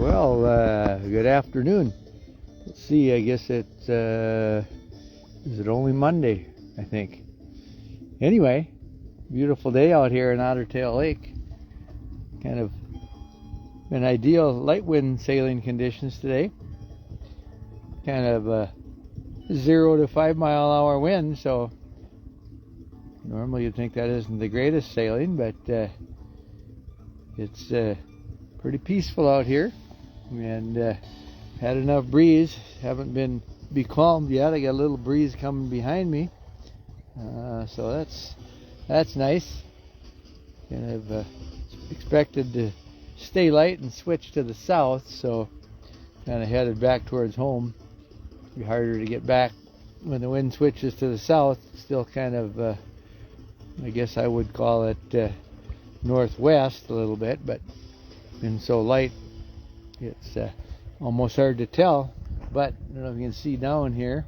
Well, good afternoon. Let's see, I guess it's, is it only Monday, I think. Anyway, beautiful day out here in Otter Tail Lake. Kind of an ideal light wind sailing conditions today. Kind of 0 to 5 mile an hour wind, so normally you'd think that isn't the greatest sailing, but it's pretty peaceful out here, and had enough breeze. Haven't been becalmed yet. I got a little breeze coming behind me, so that's nice. Kind of expected to stay light and switch to the south, so kind of headed back towards home. Be harder to get back when the wind switches to the south. Still kind of I guess I would call it northwest a little bit, but been so light it's almost hard to tell. But I don't know if you can see down here,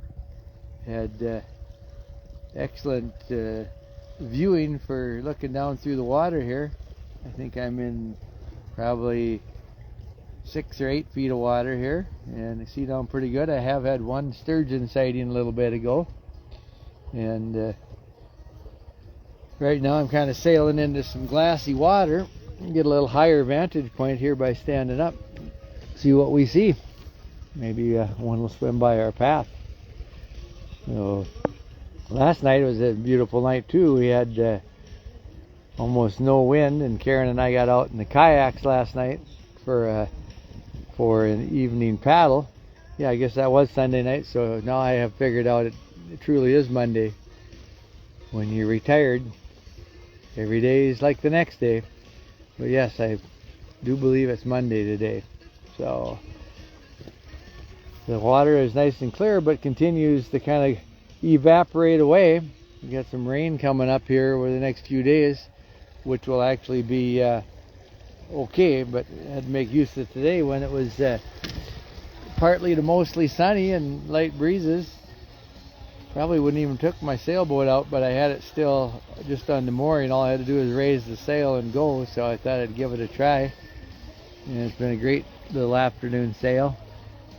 had excellent viewing for looking down through the water here. I think I'm in probably 6 or 8 feet of water here, and I see down pretty good. I have had one sturgeon sighting a little bit ago, and right now I'm kind of sailing into some glassy water. Get a little higher vantage point here by standing up. See what we see. Maybe one will swim by our path. So last night was a beautiful night too. We had almost no wind, and Karen and I got out in the kayaks last night for an evening paddle. Yeah, I guess that was Sunday night, so now I have figured out it truly is Monday. When you're retired, every day is like the next day. But yes, I do believe it's Monday today. So the water is nice and clear, but continues to kind of evaporate away. We got some rain coming up here over the next few days, which will actually be okay, but I had to make use of today when it was partly to mostly sunny and light breezes. Probably wouldn't even took my sailboat out, but I had it still just on the mooring. All I had to do is raise the sail and go, so I thought I'd give it a try. And it's been a great little afternoon sail.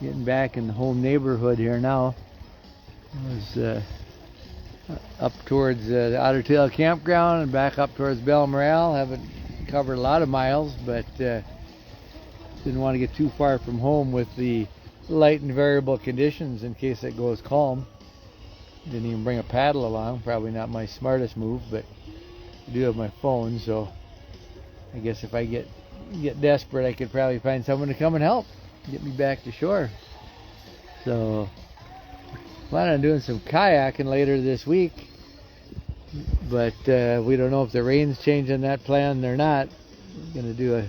Getting back in the home neighborhood here now. I was up towards the Otter Tail campground and back up towards Balmoral. Haven't covered a lot of miles, but didn't want to get too far from home with the light and variable conditions in case it goes calm. Didn't even bring a paddle along. Probably not my smartest move, but I do have my phone, so I guess if I get desperate, I could probably find someone to come and help get me back to shore. So planning on doing some kayaking later this week, but we don't know if the rain's changing that plan or not. I'm gonna do a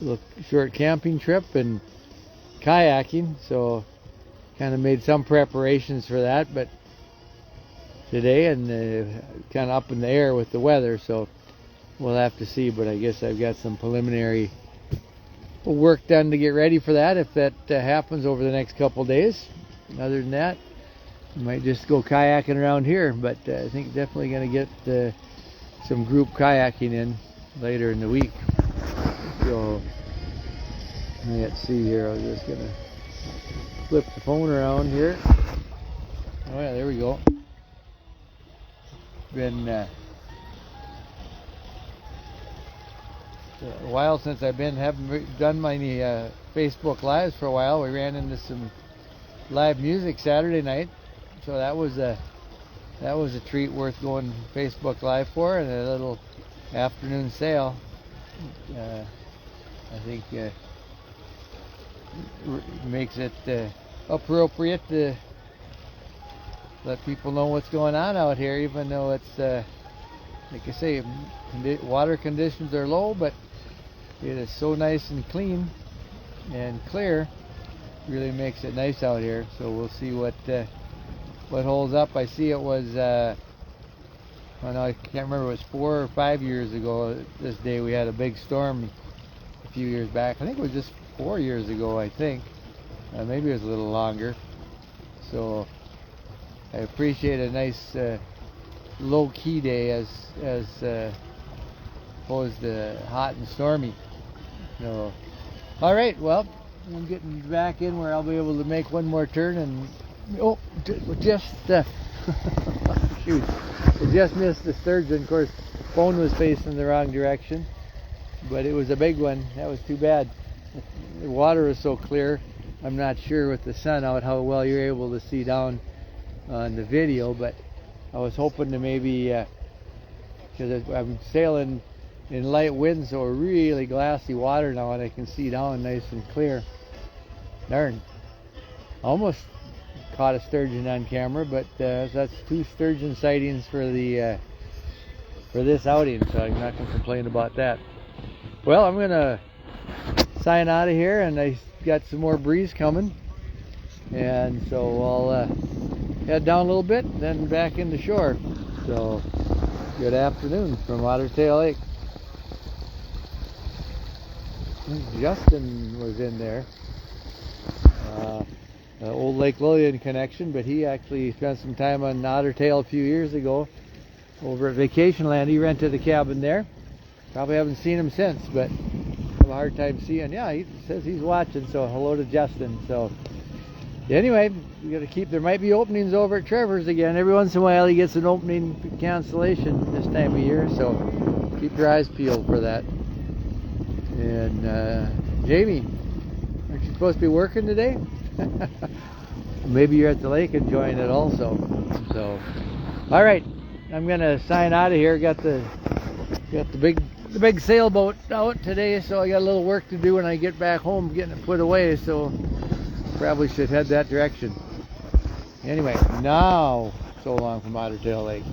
little short camping trip and kayaking, so kind of made some preparations for that, but today, and kind of up in the air with the weather, so we'll have to see. But I guess I've got some preliminary work done to get ready for that if that happens over the next couple days. Other than that, I might just go kayaking around here, but I think definitely going to get some group kayaking in later in the week. So let's see here. I'm just going to flip the phone around here. Oh yeah, there we go. Been a while since haven't done my Facebook lives for a while. We ran into some live music Saturday night, so that was a treat worth going Facebook live for, and a little afternoon sail. I think makes it appropriate to let people know what's going on out here, even though it's like I say, water conditions are low, but it is so nice and clean and clear. Really makes it nice out here. So we'll see what holds up. I see it was I can't remember, it was 4 or 5 years ago this day we had a big storm a few years back. I think it was just 4 years ago, I think. Maybe it was a little longer. So I appreciate a nice low-key day as opposed to hot and stormy. So, all right, well, I'm getting back in where I'll be able to make one more turn, and just shoot, I just missed the sturgeon. Of course, phone was facing the wrong direction, but it was a big one. That was too bad. The water was so clear. I'm not sure with the sun out how well you're able to see down on the video, but I was hoping to maybe, because I'm sailing in light winds, so really glassy water now, and I can see down nice and clear. Darn, almost caught a sturgeon on camera, but that's 2 sturgeon sightings for the for this outing, so I'm not going to complain about that. Well, I'm going to sign out of here, and I got some more breeze coming, and so I'll head down a little bit, then back into shore. So good afternoon from Otter Tail Lake. Justin was in there, old Lake Lillian connection, but he actually spent some time on Otter Tail a few years ago over at Vacation Land. He rented a cabin there. Probably haven't seen him since, but have a hard time seeing. Yeah, he says he's watching, so hello to Justin. So anyway, we got to keep, there might be openings over at Trevor's again. Every once in a while he gets an opening cancellation this time of year, so keep your eyes peeled for that. And Jamie, aren't you supposed to be working today? Maybe you're at the lake enjoying it also. So, all right, I'm gonna sign out of here. Got the big sailboat out today, so I got a little work to do when I get back home, getting it put away. So probably should head that direction. Anyway, now so long from Otter Tail Lake.